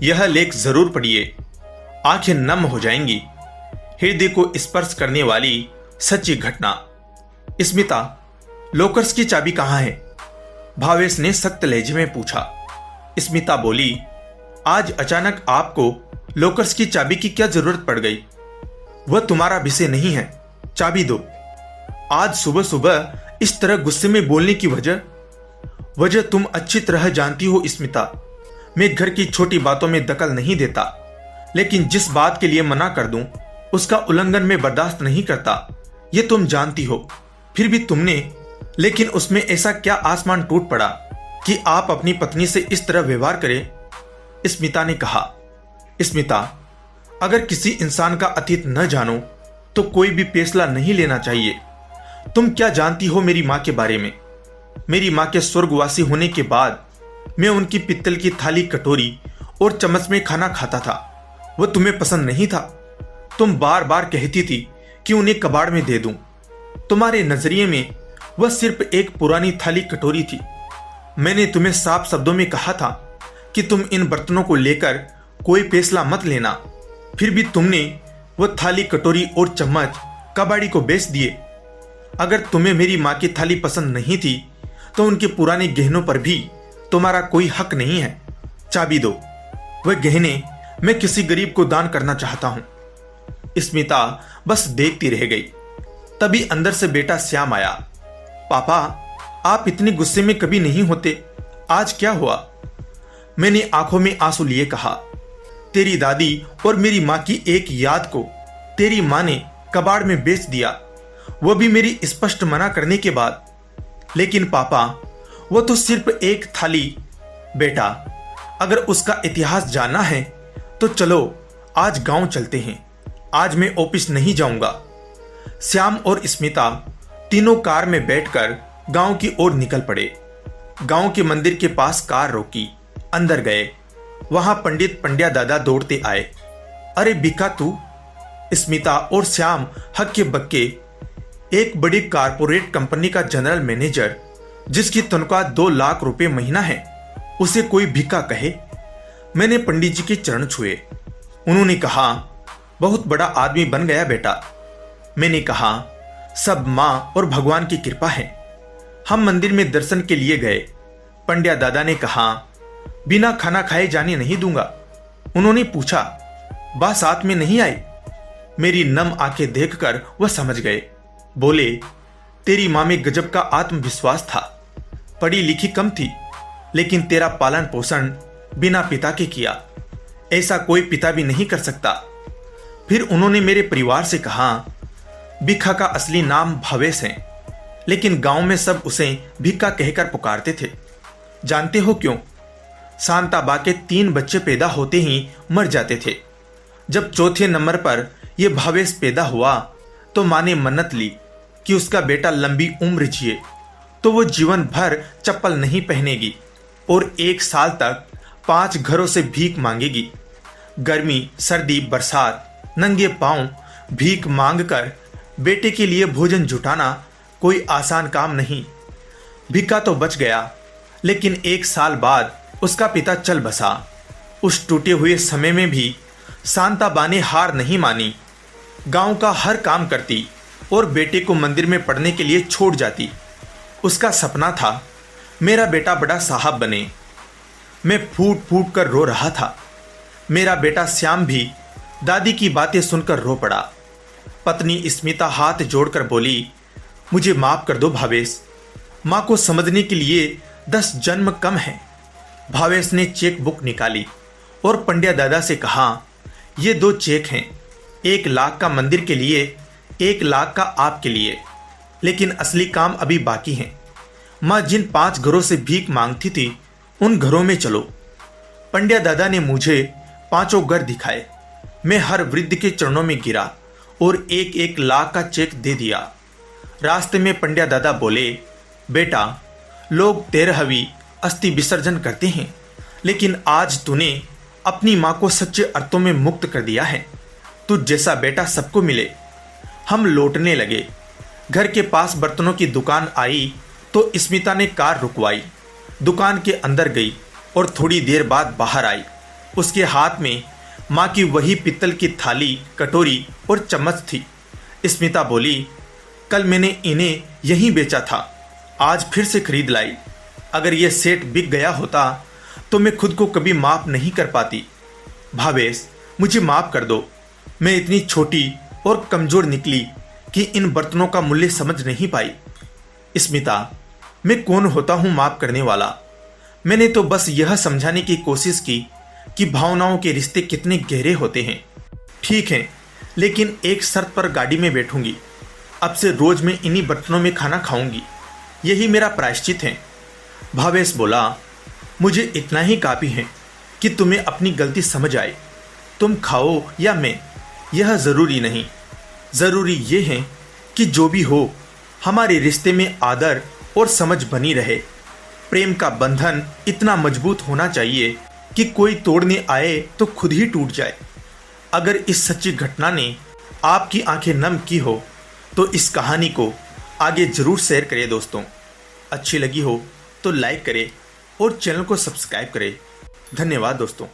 यह लेख जरूर पढ़िए, आंखें नम हो जाएंगी। हृदय को स्पर्श करने वाली सच्ची घटना। स्मिता, लॉकर्स की चाबी कहाँ है? भावेश ने सख्त लहजे में पूछा। स्मिता बोली, आज अचानक आपको लॉकर्स की चाबी की क्या जरूरत पड़ गई? वह तुम्हारा विषय नहीं है, चाबी दो। आज सुबह सुबह इस तरह गुस्से में बोलने की वजह तुम अच्छी तरह जानती हो स्मिता। मैं घर की छोटी बातों में दखल नहीं देता, लेकिन जिस बात के लिए मना कर दूं उसका उल्लंघन मैं बर्दाश्त नहीं करता, ये तुम जानती हो। फिर भी लेकिन उसमें ऐसा क्या आसमान टूट पड़ा कि आप अपनी पत्नी से इस तरह व्यवहार करें? स्मिता ने कहा। स्मिता, अगर किसी इंसान का अतीत न जानो तो कोई भी फैसला नहीं लेना चाहिए। तुम क्या जानती हो मेरी माँ के बारे में? मेरी माँ के स्वर्गवासी होने के बाद मैं उनकी पित्तल की थाली, कटोरी और चम्मच में खाना खाता था। वह तुम्हें पसंद नहीं था। तुम बार बार कहती थी कि उन्हें कबाड़ में दे दूं। तुम्हारे नजरिए में वह सिर्फ एक पुरानी थाली, कटोरी थी। मैंने तुम्हें साफ शब्दों में कहा था कि तुम इन बर्तनों को लेकर कोई फैसला मत लेना। फिर भी तुमने वह थाली, कटोरी और चम्मच कबाड़ी को बेच दिए। अगर तुम्हें मेरी माँ की थाली पसंद नहीं थी तो उनके पुराने गहनों पर भी तुम्हारा कोई हक नहीं है। चाबी दो। वह गहने मैं किसी गरीब को दान करना चाहता हूं। स्मिता बस देखती रह गई। तभी अंदर से बेटा श्याम आया। पापा, आप इतने गुस्से में कभी नहीं होते, आज क्या हुआ? मैंने आंखों में आंसू लिए कहा, तेरी दादी और मेरी माँ की एक याद को तेरी माँ ने कबाड़ में बेच दिया, वो भी मेरी स्पष्ट मना करने के बाद। लेकिन पापा, वो तो सिर्फ एक थाली। बेटा, अगर उसका इतिहास जानना है तो चलो आज गांव चलते हैं। आज मैं ऑफिस नहीं जाऊंगा। श्याम और स्मिता तीनों कार में बैठकर गांव की ओर निकल पड़े। गांव के मंदिर के पास कार रोकी, अंदर गए। वहां पंडित पंड्या दादा दौड़ते आए। अरे भिक्खा तू? स्मिता और श्याम हक्के बक्के। एक बड़ी कारपोरेट कंपनी का जनरल मैनेजर जिसकी तनख्वाह 2 लाख रुपए महीना है, उसे कोई भिक्खा कहे? मैंने पंडित जी के चरण छुए। उन्होंने कहा, बहुत बड़ा आदमी बन गया बेटा। मैंने कहा, सब माँ और भगवान की कृपा है। हम मंदिर में दर्शन के लिए गए। पंड्या दादा ने कहा, बिना खाना खाए जाने नहीं दूंगा। उन्होंने पूछा, बा साथ में नहीं आई? मेरी नम आंखें देखकर वह समझ गए। बोले, तेरी माँ में गजब का आत्मविश्वास था। पढ़ी लिखी कम थी, लेकिन तेरा पालन पोषण बिना पिता के किया। ऐसा कोई पिता भी नहीं कर सकता। फिर उन्होंने मेरे परिवार से कहा, भिक्खा का असली नाम भावेश है, लेकिन गांव में सब उसे भिक्खा कहकर पुकारते थे। जानते हो क्यों? शांताबा के 3 बच्चे पैदा होते ही मर जाते थे। जब चौथे नंबर पर यह भावेश पैदा हुआ तो माँ ने मन्नत ली कि उसका बेटा लंबी उम्र जिए तो वो जीवन भर चप्पल नहीं पहनेगी और 1 साल तक 5 घरों से भीख मांगेगी। गर्मी, सर्दी, बरसात, नंगे पांव भीख मांगकर बेटे के लिए भोजन जुटाना कोई आसान काम नहीं। भिक्खा तो बच गया, लेकिन 1 साल बाद उसका पिता चल बसा। उस टूटे हुए समय में भी शांताबा ने हार नहीं मानी। गांव का हर काम करती और बेटे को मंदिर में पढ़ने के लिए छोड़ जाती। उसका सपना था मेरा बेटा बड़ा साहब बने। मैं फूट फूट कर रो रहा था। मेरा बेटा श्याम भी दादी की बातें सुनकर रो पड़ा। पत्नी स्मिता हाथ जोड़कर बोली, मुझे माफ कर दो भावेश, माँ को समझने के लिए 10 जन्म कम है। भावेश ने चेक बुक निकाली और पंड्या दादा से कहा, ये 2 चेक हैं, 1 लाख का मंदिर के लिए, 1 लाख का आपके लिए। लेकिन असली काम अभी बाकी है। माँ जिन 5 घरों से भीख मांगती थी उन घरों में चलो। पंड्या दादा ने मुझे 5 घर दिखाए। मैं हर वृद्ध के चरणों में गिरा और 1-1 लाख का चेक दे दिया। रास्ते में पंड्या दादा बोले, बेटा, लोग 13वीं अस्थि विसर्जन करते हैं, लेकिन आज तूने अपनी माँ को सच्चे अर्थों में मुक्त कर दिया है। तुझ जैसा बेटा सबको मिले। हम लौटने लगे। घर के पास बर्तनों की दुकान आई तो स्मिता ने कार रुकवाई। दुकान के अंदर गई और थोड़ी देर बाद बाहर आई। उसके हाथ में माँ की वही पित्तल की थाली, कटोरी और चम्मच थी। स्मिता बोली, कल मैंने इन्हें यहीं बेचा था, आज फिर से खरीद लाई। अगर यह सेट बिक गया होता तो मैं खुद को कभी माफ नहीं कर पाती। भावेश, मुझे माफ कर दो। मैं इतनी छोटी और कमजोर निकली कि इन बर्तनों का मूल्य समझ नहीं पाई। स्मिता, मैं कौन होता हूं माफ करने वाला? मैंने तो बस यह समझाने की कोशिश की कि भावनाओं के रिश्ते कितने गहरे होते हैं। ठीक है, लेकिन एक शर्त पर गाड़ी में बैठूंगी। अब से रोज मैं इन्हीं बर्तनों में खाना खाऊंगी। यही मेरा प्रायश्चित है। भावेश बोला, मुझे इतना ही काफी है कि तुम्हें अपनी गलती समझ आए। तुम खाओ या मैं, यह जरूरी नहीं। जरूरी यह है कि जो भी हो, हमारे रिश्ते में आदर और समझ बनी रहे। प्रेम का बंधन इतना मजबूत होना चाहिए कि कोई तोड़ने आए तो खुद ही टूट जाए। अगर इस सच्ची घटना ने आपकी आंखें नम की हो तो इस कहानी को आगे जरूर शेयर करें दोस्तों। अच्छी लगी हो तो लाइक करें और चैनल को सब्सक्राइब करें। धन्यवाद दोस्तों।